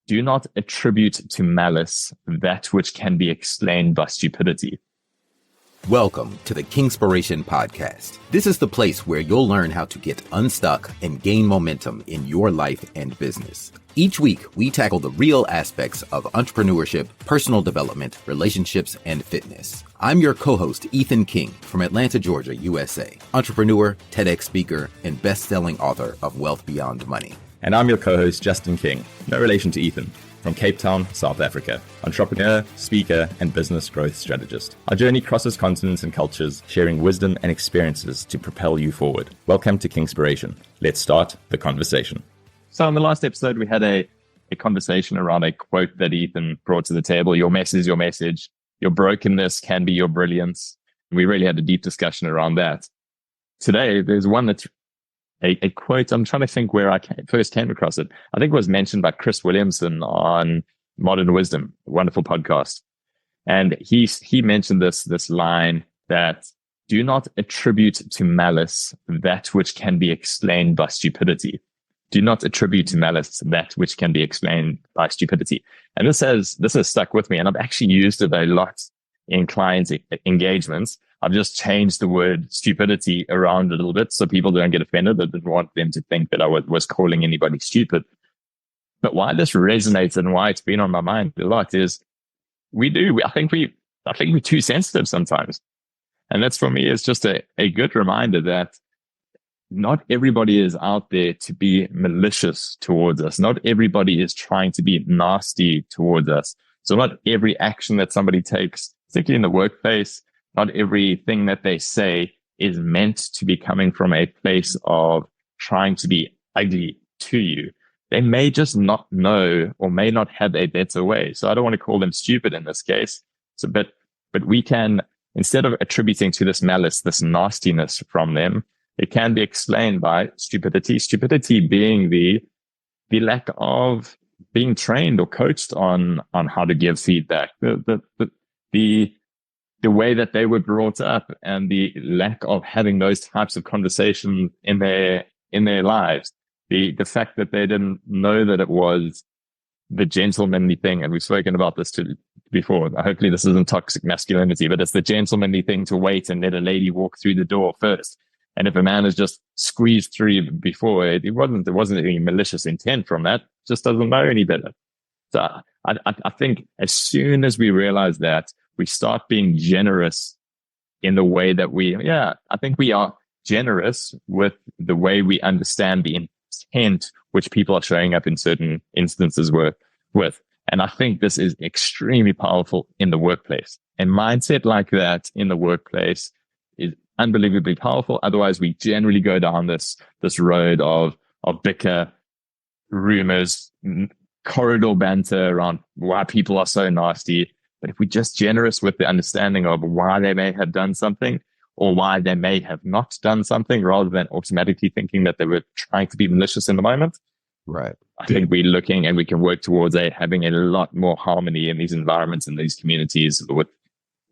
do not attribute to malice that which can be explained by stupidity. Welcome to the Kingspiration podcast. This is the place where you'll learn how to get unstuck and gain momentum in your life and business. Each week, we tackle the real aspects of entrepreneurship, personal development, relationships, and fitness. I'm your co-host, Ethan King, from Atlanta, Georgia, USA, entrepreneur, TEDx speaker, and best-selling author of Wealth Beyond Money. And I'm your co-host, Justin King, no relation to Ethan, from Cape Town, South Africa, entrepreneur, speaker, and business growth strategist. Our journey crosses continents and cultures, sharing wisdom and experiences to propel you forward. Welcome to Kingspiration. Let's start the conversation. So in the last episode, we had a conversation around a quote that Ethan brought to the table. Your mess is your message. Your brokenness can be your brilliance. We really had a deep discussion around that. Today, there's one that's a quote. I'm trying to think where I first came across it. I think it was mentioned by Chris Williamson on Modern Wisdom, a wonderful podcast. And he mentioned this line that do not attribute to malice that which can be explained by stupidity. Do not attribute to malice that which can be explained by stupidity. And this has stuck with me, and I've actually used it a lot in clients' engagements. I've just changed the word stupidity around a little bit so people don't get offended. I didn't want them to think that I was calling anybody stupid. But why this resonates and why it's been on my mind a lot is I think we're too sensitive sometimes. And that's, for me, is just a good reminder that not everybody is out there to be malicious towards us. Not everybody is trying to be nasty towards us. So not every action that somebody takes, particularly in the workplace, not everything that they say is meant to be coming from a place of trying to be ugly to you. They may just not know or may not have a better way. So I don't want to call them stupid in this case. But we can, instead of attributing to this malice, this nastiness from them, it can be explained by stupidity. Stupidity being the lack of being trained or coached on how to give feedback, the way that they were brought up, and the lack of having those types of conversations in their lives. The fact that they didn't know that it was the gentlemanly thing, and we've spoken about this before. Hopefully this isn't toxic masculinity, but it's the gentlemanly thing to wait and let a lady walk through the door first. And if a man has just squeezed through before, there wasn't any malicious intent from that. Just doesn't know any better. So I think as soon as we realize that, we start being generous in the way that I think we are generous with the way we understand the intent which people are showing up in certain instances with. And I think this is extremely powerful in the workplace. A mindset like that in the workplace is unbelievably powerful. Otherwise, we generally go down this road of bicker, rumors, corridor banter around why people are so nasty. But if we're just generous with the understanding of why they may have done something or why they may have not done something, rather than automatically thinking that they were trying to be malicious in the moment, right? I think we're looking, and we can work towards having a lot more harmony in these environments and these communities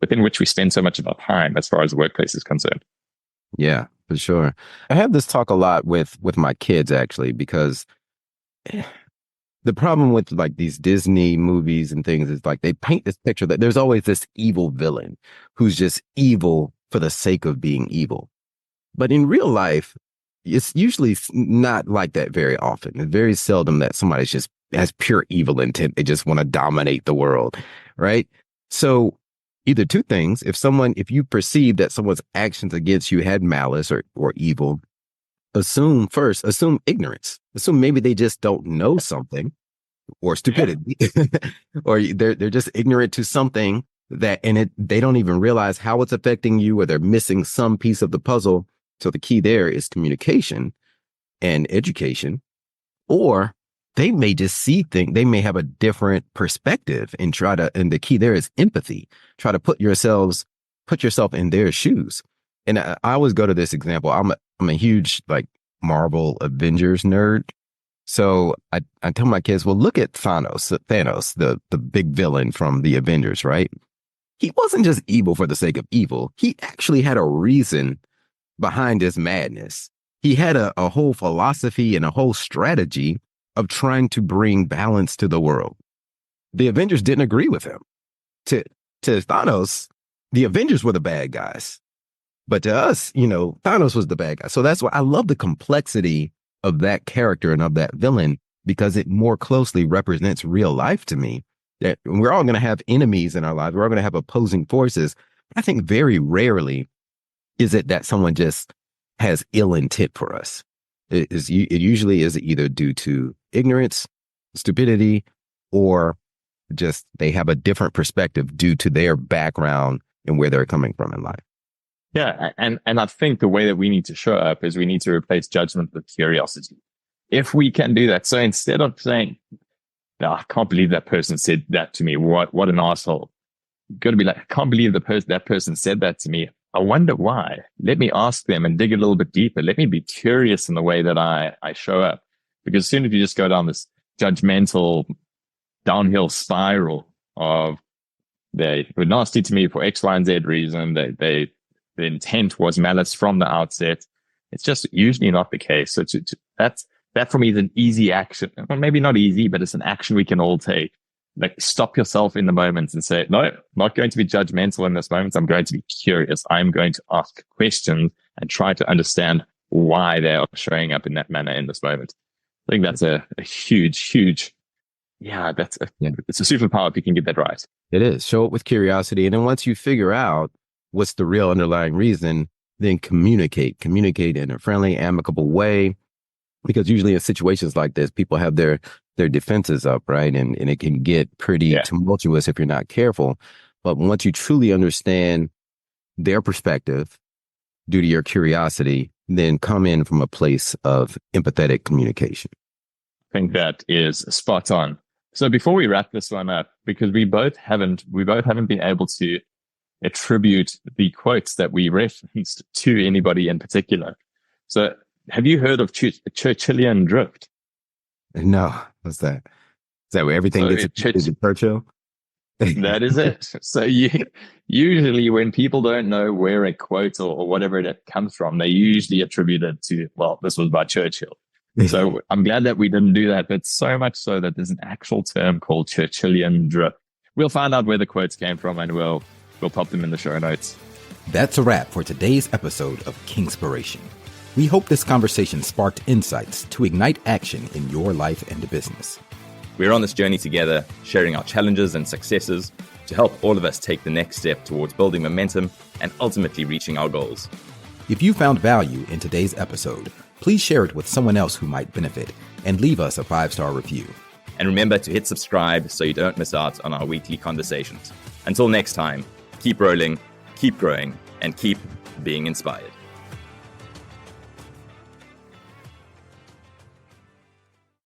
within which we spend so much of our time as far as the workplace is concerned. Yeah, for sure. I have this talk a lot with my kids, actually, because the problem with like these Disney movies and things is like they paint this picture that there's always this evil villain who's just evil for the sake of being evil. But in real life, it's usually not like that very often. It's very seldom that somebody just has pure evil intent. They just want to dominate the world, right? So either two things. If you perceive that someone's actions against you had malice or evil, assume ignorance. Assume maybe they just don't know something, or stupidity, or they're just ignorant to something they don't even realize how it's affecting you, or they're missing some piece of the puzzle. So the key there is communication and education, or they may just see things. They may have a different perspective and the key there is empathy. Try to put yourself in their shoes. And I always go to this example. I'm a huge Marvel Avengers nerd. So I tell my kids, well, look at Thanos, the big villain from the Avengers, right? He wasn't just evil for the sake of evil. He actually had a reason behind his madness. He had a whole philosophy and a whole strategy of trying to bring balance to the world. The Avengers didn't agree with him. To Thanos, the Avengers were the bad guys. But to us, Thanos was the bad guy. So that's why I love the complexity of that character and of that villain, because it more closely represents real life to me. That we're all going to have enemies in our lives. We're all going to have opposing forces. I think very rarely is it that someone just has ill intent for us. It usually is either due to ignorance, stupidity, or just they have a different perspective due to their background and where they're coming from in life. Yeah, and I think the way that we need to show up is we need to replace judgment with curiosity. If we can do that, so instead of saying, "No, I can't believe that person said that to me. What an asshole," you've got to be like, "I can't believe that person said that to me. I wonder why. Let me ask them and dig a little bit deeper. Let me be curious in the way that I show up." Because as soon as you just go down this judgmental downhill spiral of they were nasty to me for X, Y, and Z reason, the intent was malice from the outset, it's just usually not the case. So that for me is an easy action. Well, maybe not easy, but it's an action we can all take. Like, stop yourself in the moment and say, "No, I'm not going to be judgmental in this moment. I'm going to be curious. I'm going to ask questions and try to understand why they are showing up in that manner in this moment." I think that's a huge, it's a superpower if you can get that right. It is. Show it with curiosity. And then once you figure out what's the real underlying reason, then communicate in a friendly, amicable way. Because usually in situations like this, people have their defenses up, right? And it can get pretty tumultuous if you're not careful. But once you truly understand their perspective due to your curiosity, then come in from a place of empathetic communication. I think that is spot on. So before we wrap this one up, because we both haven't been able to attribute the quotes that we referenced to anybody in particular. So have you heard of Churchillian drift? No. What's that? Is that where everything gets attributed to Churchill? That is it. So usually when people don't know where a quote or whatever it comes from, they usually attribute it to, well, this was by Churchill. So I'm glad that we didn't do that, but so much so that there's an actual term called Churchillian drift. We'll find out where the quotes came from and we'll pop them in the show notes. That's a wrap for today's episode of Kingspiration. We hope this conversation sparked insights to ignite action in your life and business. We're on this journey together, sharing our challenges and successes to help all of us take the next step towards building momentum and ultimately reaching our goals. If you found value in today's episode, please share it with someone else who might benefit and leave us a 5-star review. And remember to hit subscribe so you don't miss out on our weekly conversations. Until next time, keep rolling, keep growing, and keep being inspired.